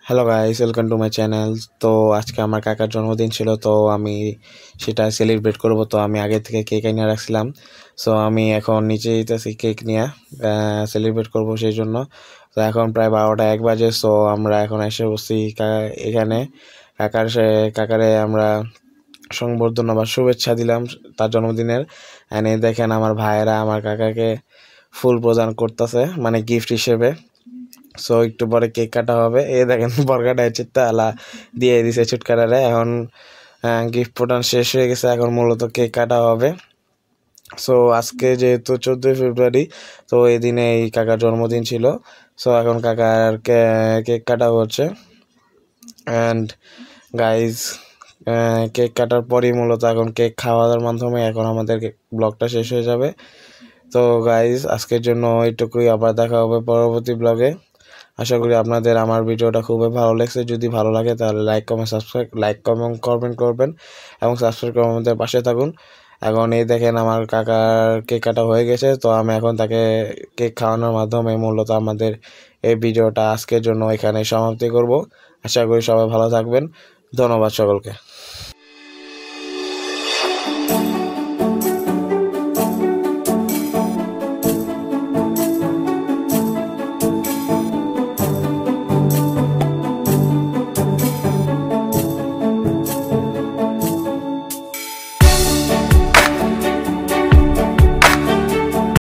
Hello guys, welcome to my channel. তো আজকে আমার কাকার জন্মদিন ছিল, তো আমি সেটা সেলিব্রেট করব। তো আমি আগে থেকে কেক এনে রাখছিলাম। সো আমি এখন নিচে যেতেছি কেক নিয়ে সেলিব্রেট করব সেই জন্য। তো এখন প্রায় 12টা 1 বাজে। সো আমরা এখন এসে বসছি এখানে কাকারে আমরা সংবর্ধনা বা শুভেচ্ছা দিলাম তার জন্মদিনের। এনে দেখেন আমার ভাইয়েরা আমার কাকাকে ফুল প্রদান করতেছে, মানে গিফট হিসেবে। সো একটু পরে কেক কাটা হবে। দেখেন বরগাটা চিত্তালা দিয়ে দিছে ছুটকারারে। এখন গিফট প্রদান শেষ হয়ে গেছে, এখন মূলত কেক কাটা হবে। সো আজকে যেহেতু 14ই ফেব্রুয়ারি, তো এই দিনে এই কাকার জন্মদিন ছিল। সো এখন কাকার কেক কাটা হচ্ছে। অ্যান্ড গাইজ, কেক কাটার পরই মূলত এখন কেক খাওয়ার মাধ্যমে এখন আমাদের ব্লগটা শেষ হয়ে যাবে। তো গাইজ, আজকের জন্য এইটুকুই। আবার দেখা হবে পরবর্তী ব্লগে। আশা করি আপনাদের আমার ভিডিওটা খুবই ভালো লাগছে। যদি ভালো লাগে তাহলে লাইক কমেন্ট করবেন এবং সাবস্ক্রাইব করে আমাদের পাশে থাকুন। এখন এই দেখেন আমার কাকার কেক কাটা হয়ে গেছে। তো আমি এখন তাকে কেক খাওয়ানোর মাধ্যমে মূলত আমাদের এই ভিডিওটা আজকের জন্য এখানে সমাপ্তি করব। আশা করি সবাই ভালো থাকবেন। ধন্যবাদ সকলকে।